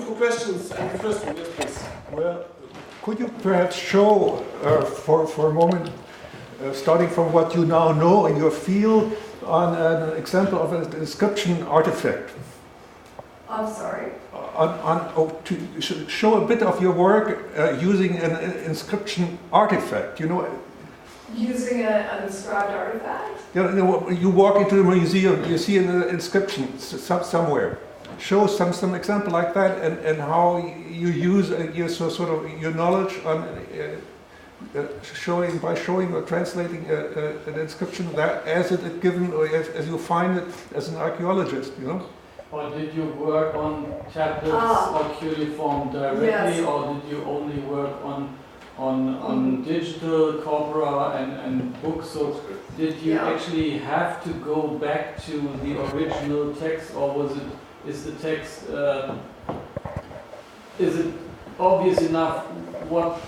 two questions, and the first one, yes, please. Well, could you perhaps show for a moment, starting from what you now know in your field, on an example of an inscription artifact? I'm sorry? To show a bit of your work using an inscription artifact, you know. Using an inscribed artifact? You walk into a museum, you see an inscription somewhere. Show some example like that, and how you use your knowledge on showing or translating an inscription that as it is given, or as you find it as an archaeologist, you know. Or did you work on tablets or cuneiform directly, yes. Or did you only work on digital corpora and books? So did you actually have to go back to the original text, or is the text is it obvious enough what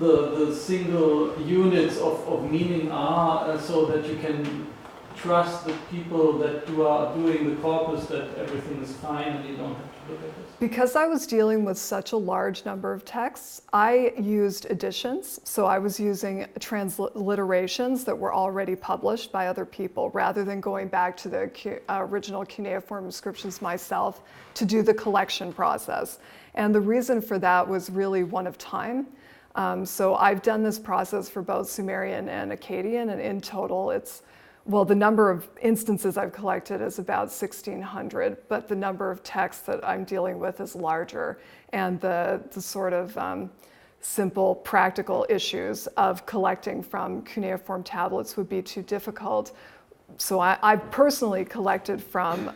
the single units of meaning are, so that you can trust the people that are doing the corpus that everything is fine and you don't have to look at this? Because I was dealing with such a large number of texts, I used editions. So I was using transliterations that were already published by other people, rather than going back to the original cuneiform inscriptions myself to do the collection process. And the reason for that was really one of time. So I've done this process for both Sumerian and Akkadian, and in total the number of instances I've collected is about 1,600, but the number of texts that I'm dealing with is larger. And the sort of simple practical issues of collecting from cuneiform tablets would be too difficult. So I've personally collected from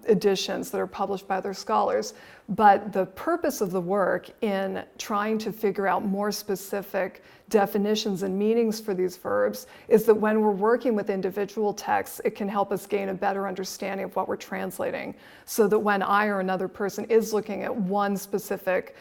editions that are published by other scholars, but the purpose of the work in trying to figure out more specific definitions and meanings for these verbs is that when we're working with individual texts, it can help us gain a better understanding of what we're translating, so that when I or another person is looking at one specific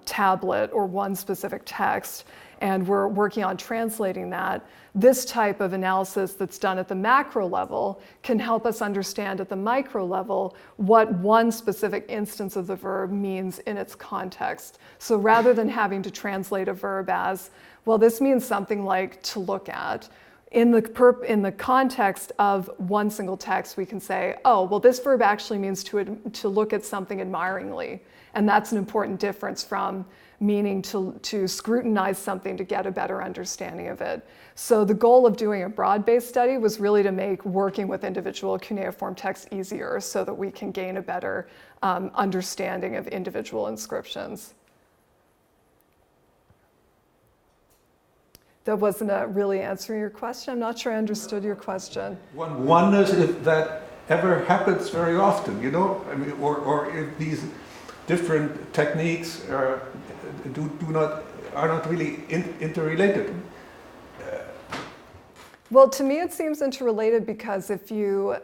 tablet or one specific text, and we're working on translating that, this type of analysis that's done at the macro level can help us understand at the micro level what one specific instance of the verb means in its context. So rather than having to translate a verb as, well, this means something like to look at, in the context of one single text, we can say, oh, well, this verb actually means to look at something admiringly. And that's an important difference from meaning to scrutinize something to get a better understanding of it. So the goal of doing a broad-based study was really to make working with individual cuneiform texts easier, so that we can gain a better understanding of individual inscriptions. That wasn't really answering your question. I'm not sure I understood your question. One wonders if that ever happens very often, you know? I mean, or if these different techniques are not really interrelated. Well, to me it seems interrelated, because if you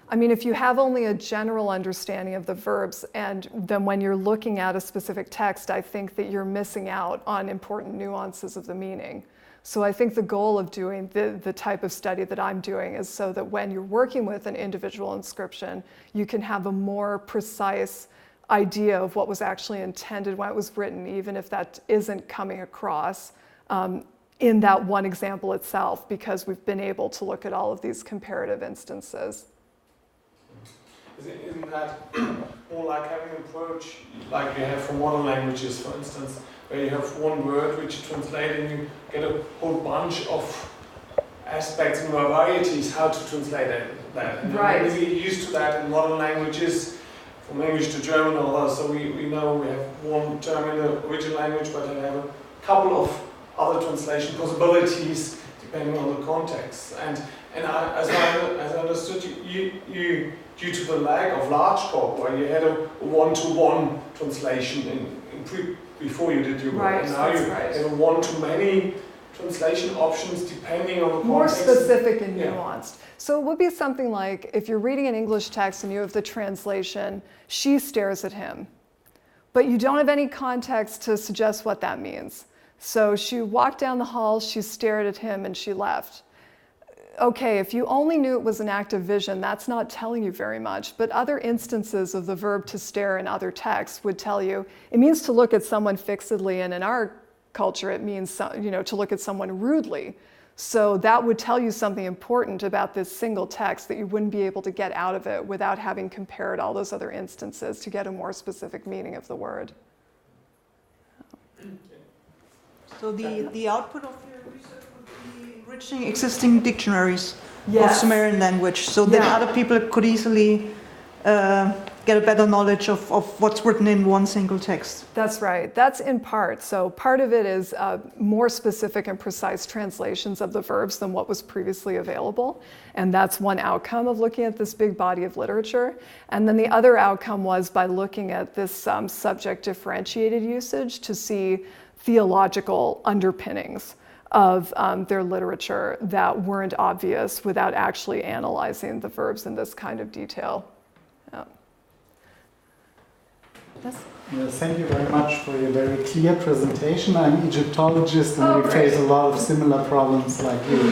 have only a general understanding of the verbs, and then when you're looking at a specific text, I think that you're missing out on important nuances of the meaning. So I think the goal of doing the type of study that I'm doing is so that when you're working with an individual inscription, you can have a more precise idea of what was actually intended when it was written, even if that isn't coming across in that one example itself, because we've been able to look at all of these comparative instances. Isn't that more like having an approach like you have for modern languages, for instance, where you have one word which you translate and you get a whole bunch of aspects and varieties how to translate that. And right. We're used to that in modern languages, from English to German or others, so we know we have one term in the original language, but I have a couple of other translation possibilities depending on the context. And as I understood, you due to the lack of large corpora, you had a one-to-one translation before you did your work. Right, and now you have a one-to-many translation options depending on the more context. specific and nuanced. So it would be something like, if you're reading an English text and you have the translation, she stares at him, but you don't have any context to suggest what that means. So she walked down the hall, she stared at him, and she left. okay, if you only knew it was an act of vision, that's not telling you very much. But other instances of the verb to stare in other texts would tell you it means to look at someone fixedly, and in our culture it means to look at someone rudely. So that would tell you something important about this single text that you wouldn't be able to get out of it without having compared all those other instances to get a more specific meaning of the word. So the output of your research would be enriching existing dictionaries Yes. of Sumerian language, so that Yeah. other people could easily get a better knowledge of what's written in one single text. That's right. That's in part. So part of it is more specific and precise translations of the verbs than what was previously available. And that's one outcome of looking at this big body of literature. And then the other outcome was by looking at this subject differentiated usage to see theological underpinnings of their literature that weren't obvious without actually analyzing the verbs in this kind of detail. Yeah. Yes? Thank you very much for your very clear presentation. I'm Egyptologist and we great. face a lot of similar problems like you.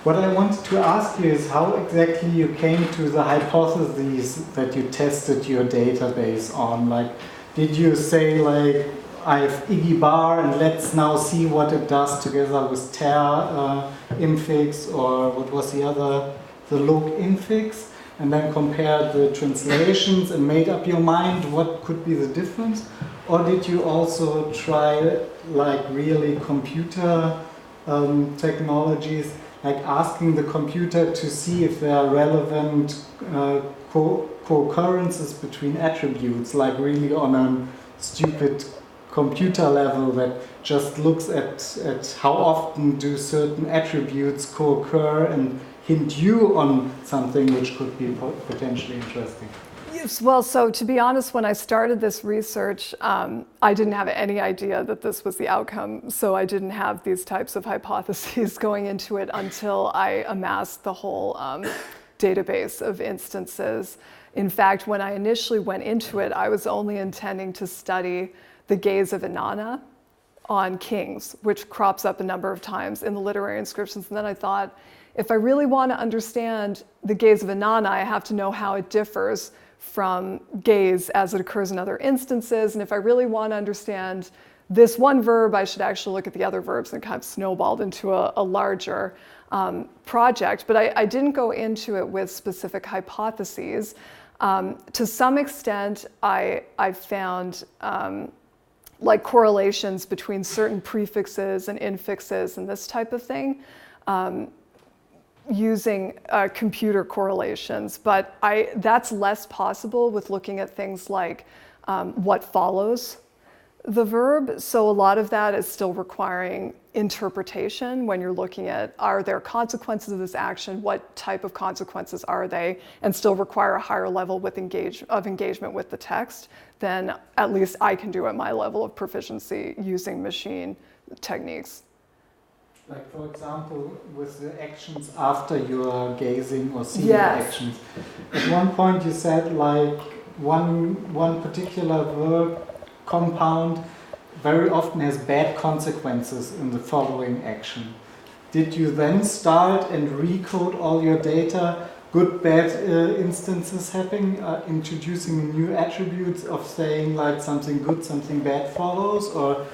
What I wanted to ask you is how exactly you came to the hypotheses that you tested your database on. Like, did you say like, I have Iggy bar and let's now see what it does together with ter infix, or what was the other, the loc infix? And then compare the translations and made up your mind what could be the difference? Or did you also try like really computer technologies, like asking the computer to see if there are relevant co-occurrences between attributes, like really on a stupid computer level that just looks at how often do certain attributes co-occur and hint you on something which could be potentially interesting? Yes, well, so to be honest, when I started this research, I didn't have any idea that this was the outcome. So I didn't have these types of hypotheses going into it until I amassed the whole database of instances. In fact, when I initially went into it, I was only intending to study the gaze of Inanna on kings, which crops up a number of times in the literary inscriptions. And then I thought, if I really want to understand the gaze of Inanna, I have to know how it differs from gaze as it occurs in other instances. And if I really want to understand this one verb, I should actually look at the other verbs, and kind of snowballed into a larger project. But I didn't go into it with specific hypotheses. To some extent, I found like correlations between certain prefixes and infixes and this type of thing, using computer correlations. But that's less possible with looking at things like what follows the verb. So a lot of that is still requiring interpretation when you're looking at, are there consequences of this action? What type of consequences are they? And still require a higher level of engagement with the text than at least I can do at my level of proficiency using machine techniques. Like, for example, with the actions after you are gazing or seeing Yes. actions. At one point you said like one particular verb compound very often has bad consequences in the following action. Did you then start and recode all your data, good, bad instances happening, introducing new attributes of saying like something good, something bad follows, or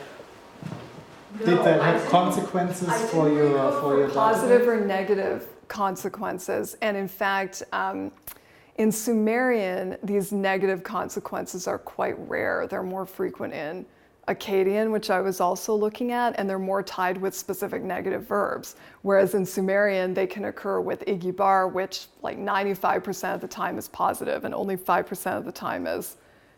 did that have consequences for your positive database? or negative consequences? And in fact, in Sumerian, these negative consequences are quite rare. They're more frequent in Akkadian, which I was also looking at, and they're more tied with specific negative verbs. Whereas in Sumerian, they can occur with Iggy bar, which like 95% of the time is positive and only 5% of the time is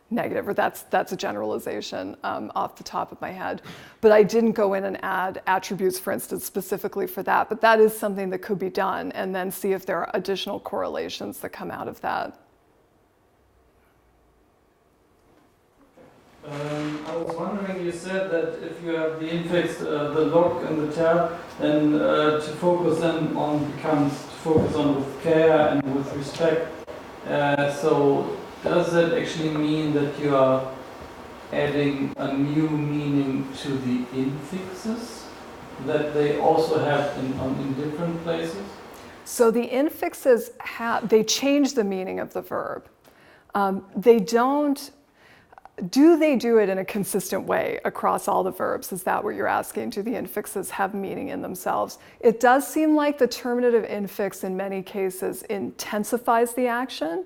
negative, or that's a generalization off the top of my head. But I didn't go in and add attributes, for instance, specifically for that, but that is something that could be done, and then see if there are additional correlations that come out of that. I was wondering, you said that if you have the infix, the loc and the ter, then to focus then on becomes to focus on with care and with respect. So does that actually mean that you are adding a new meaning to the infixes that they also have in different places? So the infixes they change the meaning of the verb. They don't. Do they do it in a consistent way across all the verbs? Is that what you're asking? Do the infixes have meaning in themselves? It does seem like the terminative infix in many cases intensifies the action,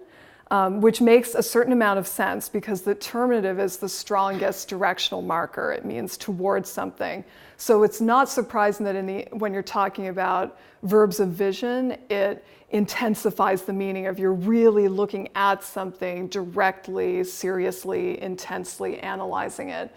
which makes a certain amount of sense because the terminative is the strongest directional marker. It means towards something. So it's not surprising that when you're talking about verbs of vision, it intensifies the meaning of you're really looking at something directly, seriously, intensely analyzing it.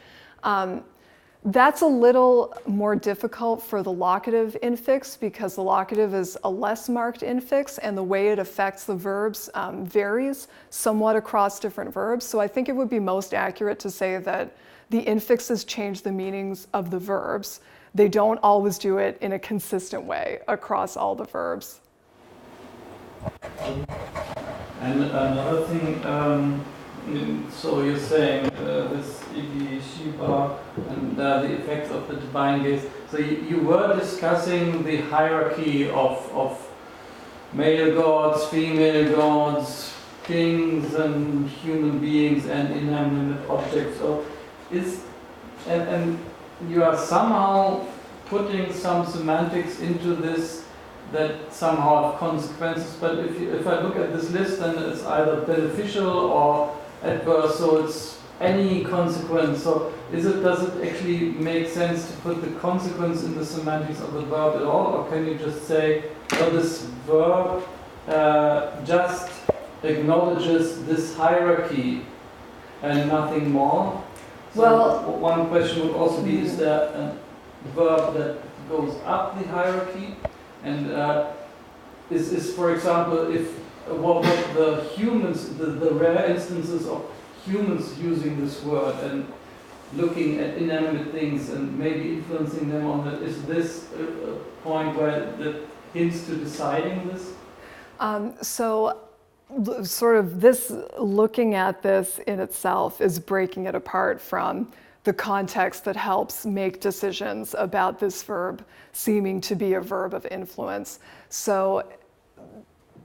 That's a little more difficult for the locative infix because the locative is a less marked infix and the way it affects the verbs varies somewhat across different verbs. So I think it would be most accurate to say that the infixes change the meanings of the verbs. They don't always do it in a consistent way across all the verbs. And another thing, so you're saying this Igi, Shiba, and the effects of the divine gaze. So you were discussing the hierarchy of male gods, female gods, kings, and human beings, and inanimate objects. So and you are somehow putting some semantics into this that somehow have consequences, but if I look at this list, then it's either beneficial or adverse, so it's any consequence. So does it actually make sense to put the consequence in the semantics of the verb at all, or can you just say, well, this verb just acknowledges this hierarchy and nothing more? So Well, one question would also be, is there a verb that goes up the hierarchy? And is for example, if what the humans, the rare instances of humans using this word and looking at inanimate things and maybe influencing them on that, is this a point where that hints to deciding this? So sort of this, looking at this in itself is breaking it apart from the context that helps make decisions about this verb seeming to be a verb of influence. So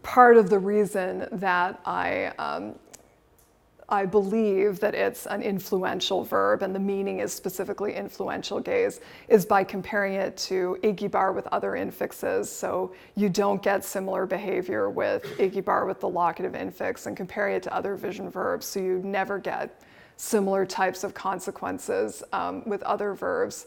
part of the reason that I believe that it's an influential verb and the meaning is specifically influential gaze is by comparing it to igibar with other infixes. So you don't get similar behavior with igibar with the locative infix and comparing it to other vision verbs. So you never get similar types of consequences with other verbs.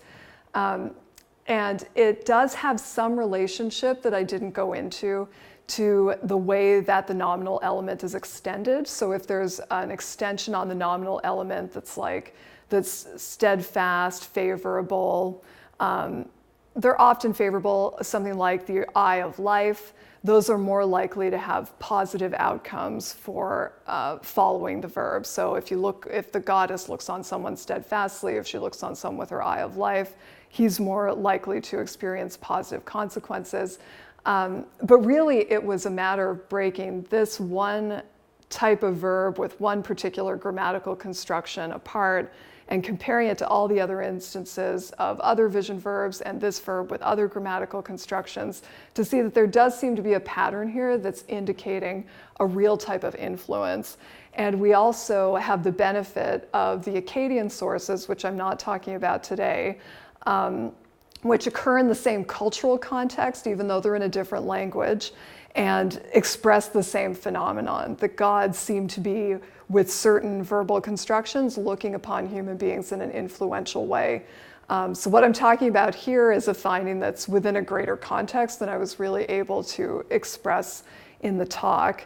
And it does have some relationship that I didn't go into to the way that the nominal element is extended. So if there's an extension on the nominal element that's steadfast, favorable, they're often favorable, something like the eye of life. Those are more likely to have positive outcomes for following the verb. So if the goddess looks on someone steadfastly, if she looks on someone with her eye of life, he's more likely to experience positive consequences. But really, it was a matter of breaking this one type of verb with one particular grammatical construction apart and comparing it to all the other instances of other vision verbs and this verb with other grammatical constructions to see that there does seem to be a pattern here that's indicating a real type of influence. And we also have the benefit of the Akkadian sources, which I'm not talking about today, which occur in the same cultural context, even though they're in a different language, and express the same phenomenon. The gods seem to be, with certain verbal constructions, looking upon human beings in an influential way. So what I'm talking about here is a finding that's within a greater context than I was really able to express in the talk.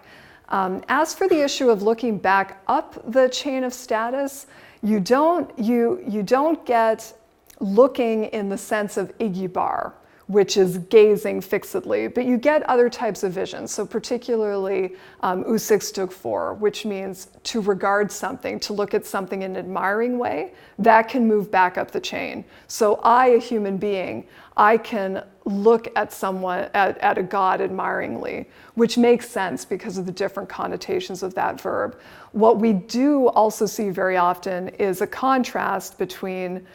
As for the issue of looking back up the chain of status, you don't get looking in the sense of igibar, which is gazing fixedly, but you get other types of vision. So particularly usikstugfor, which means to regard something, to look at something in an admiring way, that can move back up the chain. So I, a human being, I can look at someone, at a god admiringly, which makes sense because of the different connotations of that verb. What we do also see very often is a contrast between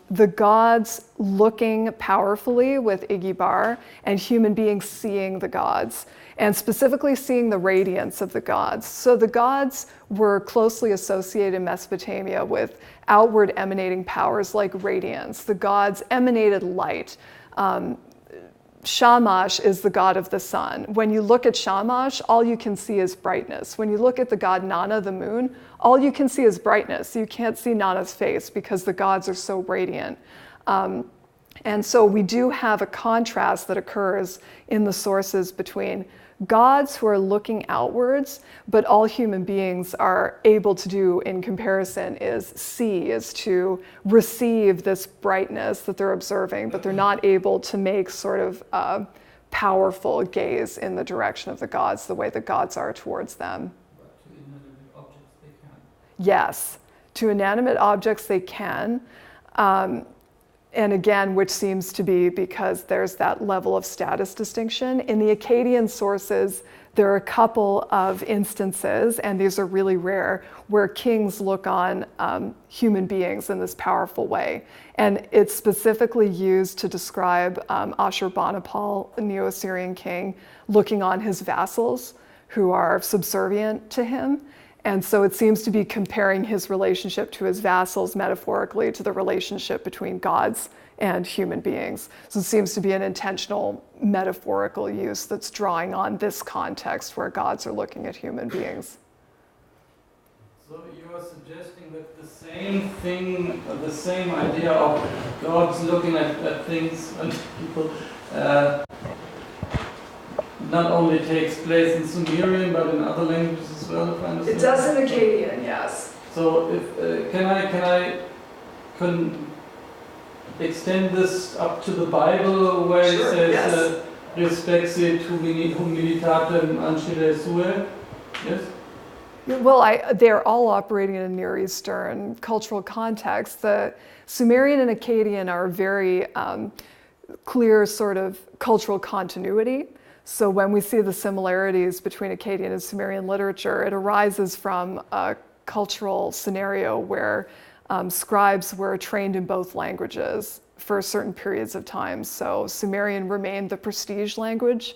the gods looking powerfully with Igibar, and human beings seeing the gods, and specifically seeing the radiance of the gods. So the gods were closely associated in Mesopotamia with outward emanating powers like radiance. The gods emanated light. Shamash is the god of the sun. When you look at Shamash, all you can see is brightness. When you look at the god Nana, the moon, all you can see is brightness. You can't see Nana's face because the gods are so radiant. And so we do have a contrast that occurs in the sources between gods who are looking outwards, but all human beings are able to do in comparison is to receive this brightness that they're observing, but they're not able to make sort of a powerful gaze in the direction of the gods the way the gods are towards them. But to inanimate objects they can. Yes, to inanimate objects they can. And again, which seems to be because there's that level of status distinction. In the Akkadian sources, there are a couple of instances, and these are really rare, where kings look on human beings in this powerful way. And it's specifically used to describe Ashurbanipal, the Neo-Assyrian king, looking on his vassals who are subservient to him. And so it seems to be comparing his relationship to his vassals metaphorically to the relationship between gods and human beings. So it seems to be an intentional metaphorical use that's drawing on this context where gods are looking at human beings. So you are suggesting that the same thing, the same idea of gods looking at things and people not only takes place in Sumerian but in other languages as well, if I understand. It does in Akkadian, yes. So if can I extend this up to the Bible where it says respexit humilitatem ancile sue? Yes. Well, they're all operating in a Near Eastern cultural context. The Sumerian and Akkadian are very clear sort of cultural continuity. So when we see the similarities between Akkadian and Sumerian literature, it arises from a cultural scenario where scribes were trained in both languages for certain periods of time. So Sumerian remained the prestige language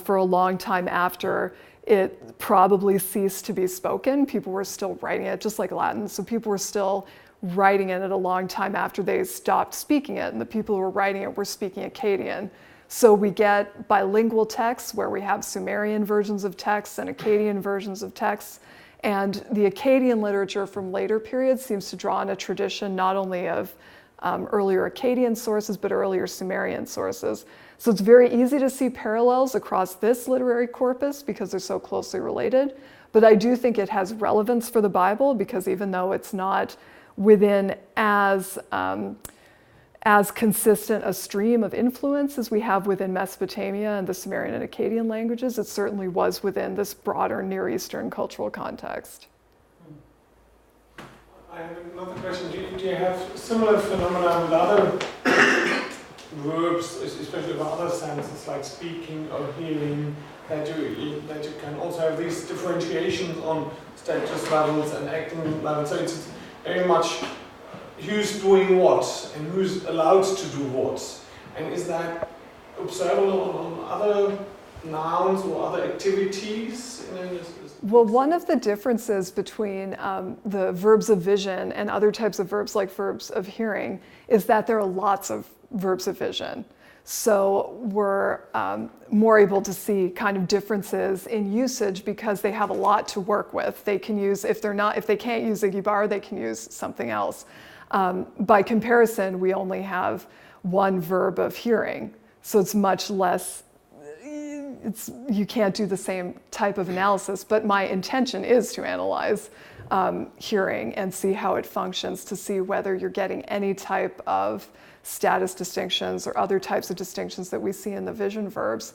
for a long time after it probably ceased to be spoken. People were still writing it, just like Latin. So people were still writing it at a long time after they stopped speaking it, and the people who were writing it were speaking Akkadian. So we get bilingual texts where we have Sumerian versions of texts and Akkadian versions of texts. And the Akkadian literature from later periods seems to draw on a tradition not only of earlier Akkadian sources, but earlier Sumerian sources. So it's very easy to see parallels across this literary corpus because they're so closely related. But I do think it has relevance for the Bible because even though it's not within as consistent a stream of influence as we have within Mesopotamia and the Sumerian and Akkadian languages, it certainly was within this broader Near Eastern cultural context. I have another question. Do you have similar phenomena with other verbs, especially with other senses like speaking or hearing, that you can also have these differentiations on status levels and acting levels? So it's very much who's doing what and who's allowed to do what, and is that observable on other nouns or other activities? Well, one of the differences between the verbs of vision and other types of verbs like verbs of hearing is that there are lots of verbs of vision. So we're more able to see kind of differences in usage because they have a lot to work with. They can use, if they can't use Igibar, they can use something else. By comparison, we only have one verb of hearing, so it's much less, you can't do the same type of analysis, but my intention is to analyze hearing and see how it functions, to see whether you're getting any type of status distinctions or other types of distinctions that we see in the vision verbs.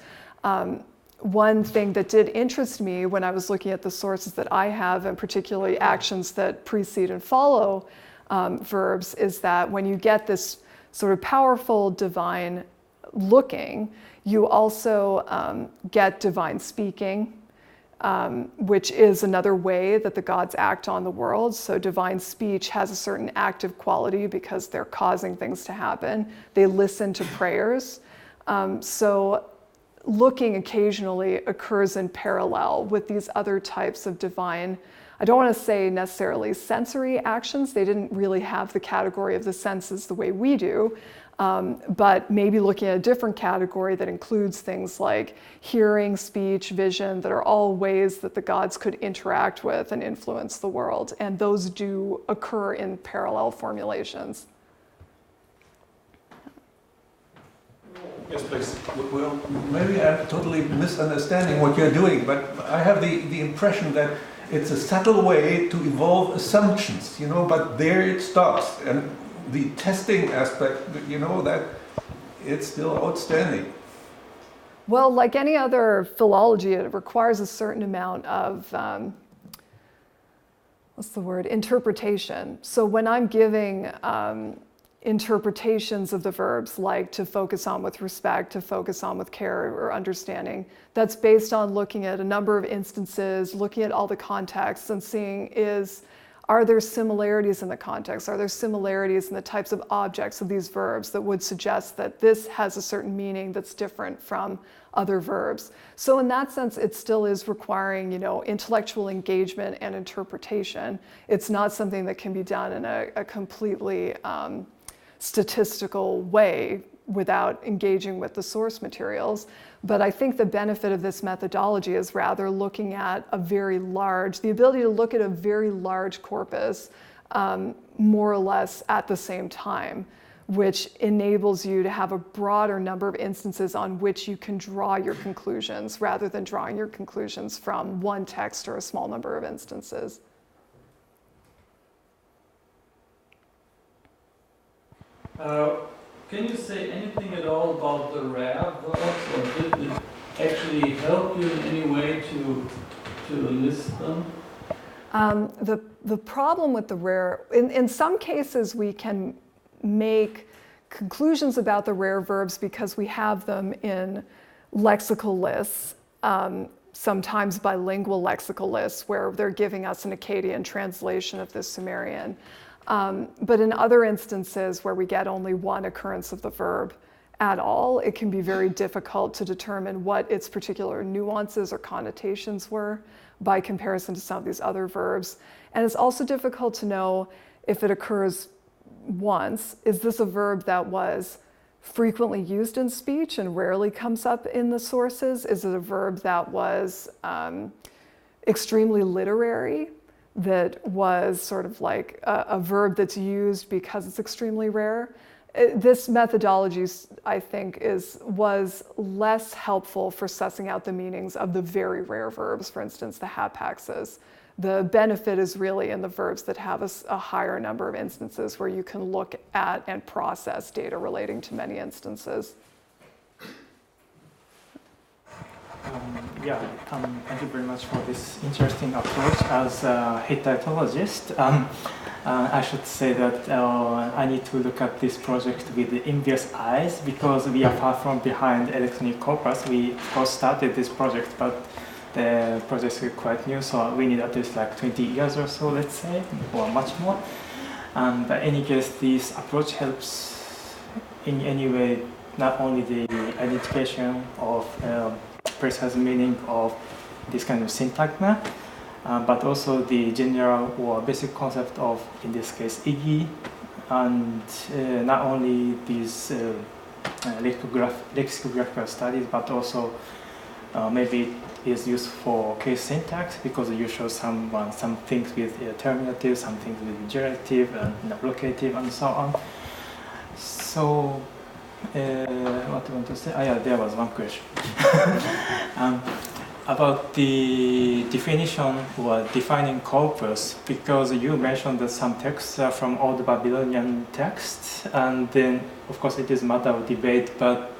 One thing that did interest me when I was looking at the sources that I have, and particularly actions that precede and follow verbs, is that when you get this sort of powerful divine looking, you also get divine speaking. which is another way that the gods act on the world. So divine speech has a certain active quality because they're causing things to happen. They listen to prayers. So looking occasionally occurs in parallel with these other types of divine, I don't want to say necessarily sensory actions. They didn't really have the category of the senses the way we do, but maybe looking at a different category that includes things like hearing, speech, vision, that are all ways that the gods could interact with and influence the world. And those do occur in parallel formulations. Yes, please. Well, maybe I'm totally misunderstanding what you're doing, but I have the impression that it's a subtle way to evolve assumptions, you know, but there it stops. And the testing aspect, you know, that it's still outstanding. Well, like any other philology, it requires a certain amount of, interpretation. So when I'm giving interpretations of the verbs, like to focus on with respect, to focus on with care or understanding, that's based on looking at a number of instances, looking at all the contexts and seeing are there similarities in the context? Are there similarities in the types of objects of these verbs that would suggest that this has a certain meaning that's different from other verbs? So in that sense, it still is requiring, you know, intellectual engagement and interpretation. It's not something that can be done in a completely statistical way without engaging with the source materials. But I think the benefit of this methodology is rather looking at the ability to look at a very large corpus more or less at the same time, which enables you to have a broader number of instances on which you can draw your conclusions rather than drawing your conclusions from one text or a small number of instances. Can you say anything at all about the rare verbs, or did it actually help you in any way to list them? The problem with the rare, in some cases we can make conclusions about the rare verbs because we have them in lexical lists, sometimes bilingual lexical lists where they're giving us an Akkadian translation of the Sumerian. But in other instances where we get only one occurrence of the verb at all, it can be very difficult to determine what its particular nuances or connotations were by comparison to some of these other verbs. And it's also difficult to know if it occurs once. Is this a verb that was frequently used in speech and rarely comes up in the sources? Is it a verb that was extremely literary, that was sort of like a verb that's used because it's extremely rare? This methodology, I think, was less helpful for sussing out the meanings of the very rare verbs, for instance, the hapaxes. The benefit is really in the verbs that have a higher number of instances where you can look at and process data relating to many instances. Thank you very much for this interesting approach. As a Hittitologist, I should say that I need to look at this project with the envious eyes because we are far from behind electronic corpus. We of course started this project, but the project is quite new, so we need at least like 20 years or so, let's say, or much more. And in any case, this approach helps in any way, not only the identification of precise meaning of this kind of syntagma, but also the general or basic concept of, in this case, Iggy, and not only these lexicographical studies, but also maybe it is used for case syntax because you show some things with terminative, some things with gerative and locative, and so on. So. What do I want to say? There was one question about the definition or defining corpus, because you mentioned that some texts are from Old Babylonian texts, and then of course it is a matter of debate, but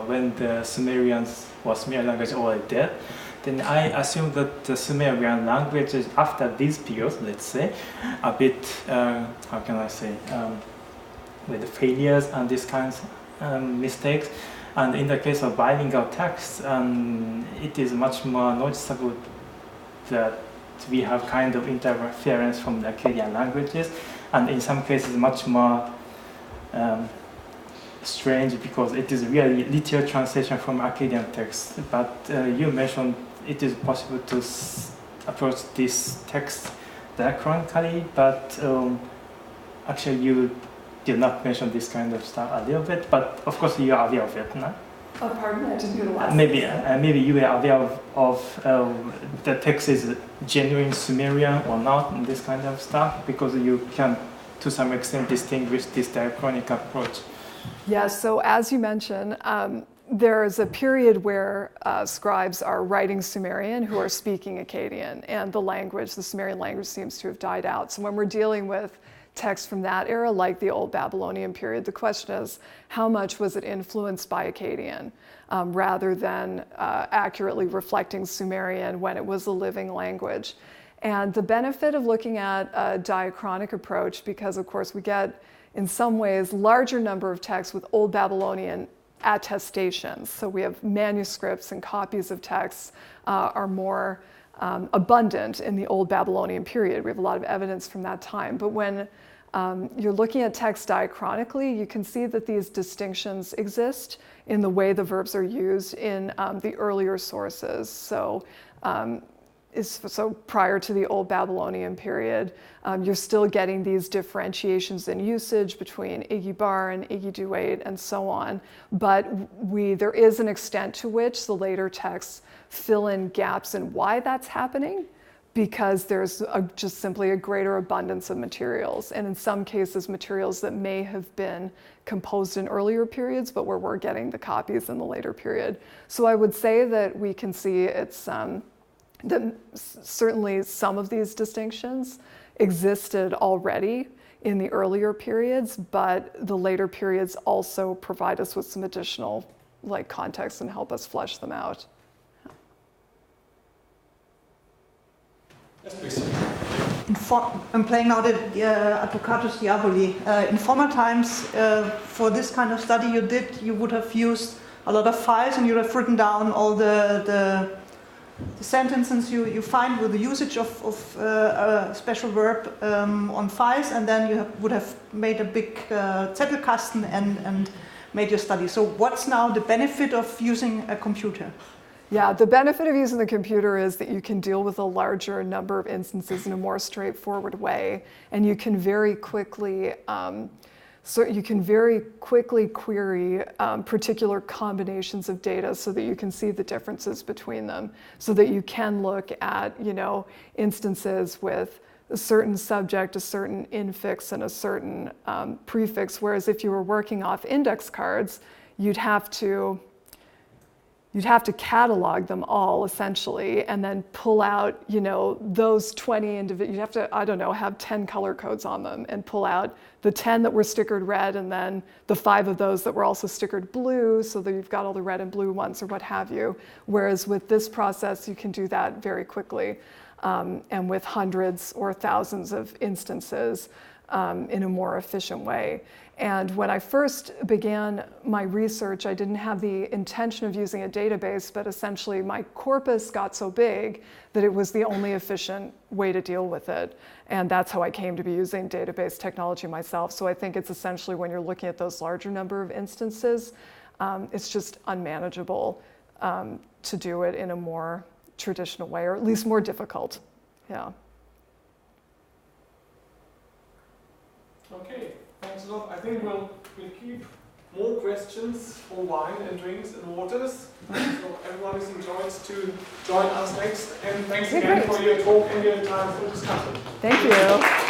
when the Sumerian language are already dead, then I assume that the Sumerian language is after these periods, let's say, a bit, how can I say, with the failures and these kinds of mistakes, And in the case of bilingual text, it is much more noticeable that we have kind of interference from the Akkadian languages, and in some cases much more strange because it is really literal translation from Akkadian text. But you mentioned it is possible to approach this text diachronically, but actually you did not mention this kind of stuff a little bit, but of course you are aware of it, no? Oh, pardon, I didn't hear the last. Maybe you are aware of the text is genuine Sumerian or not, and this kind of stuff, because you can, to some extent, distinguish this diachronic approach. Yes, so as you mentioned, there is a period where scribes are writing Sumerian who are speaking Akkadian, and the Sumerian language seems to have died out. So when we're dealing with text from that era, like the Old Babylonian period, the question is, how much was it influenced by Akkadian rather than accurately reflecting Sumerian when it was a living language? And the benefit of looking at a diachronic approach, because of course we get, in some ways, larger number of texts with Old Babylonian attestations. So we have manuscripts and copies of texts are more abundant in the Old Babylonian period. We have a lot of evidence from that time. But when you're looking at text diachronically, you can see that these distinctions exist in the way the verbs are used in the earlier sources. So prior to the Old Babylonian period, you're still getting these differentiations in usage between Igi Bar and Igi Duate and so on. But there is an extent to which the later texts fill in gaps in why that's happening, because there's just simply a greater abundance of materials. And in some cases, materials that may have been composed in earlier periods, but where we're getting the copies in the later period. So I would say that we can see it's that certainly some of these distinctions existed already in the earlier periods, but the later periods also provide us with some additional context and help us flesh them out. Yes, please. I'm playing now the Advocatus Diaboli. In former times, for this kind of study you would have used a lot of files, and you would have written down all the sentences you find with the usage of a special verb on files, and then you would have made a big Zettelkasten and made your study. So what's now the benefit of using a computer? Yeah, the benefit of using the computer is that you can deal with a larger number of instances in a more straightforward way, and you can very quickly query particular combinations of data so that you can see the differences between them, so that you can look at, instances with a certain subject, a certain infix, and a certain prefix, whereas if you were working off index cards, you'd have to catalog them all essentially, and then pull out, those 20 individual. You'd have to, have 10 color codes on them and pull out the 10 that were stickered red, and then the 5 of those that were also stickered blue, so that you've got all the red and blue ones or what have you. Whereas with this process, you can do that very quickly, and with hundreds or thousands of instances in a more efficient way. And when I first began my research, I didn't have the intention of using a database, but essentially my corpus got so big that it was the only efficient way to deal with it. And that's how I came to be using database technology myself. So I think it's essentially when you're looking at those larger number of instances, it's just unmanageable to do it in a more traditional way, or at least more difficult. Yeah. Okay. Thanks a lot. I think we'll keep more questions for wine and drinks and waters. So everyone is enjoyed to join us next. And thanks again for your talk and your time for discussion. Thank you.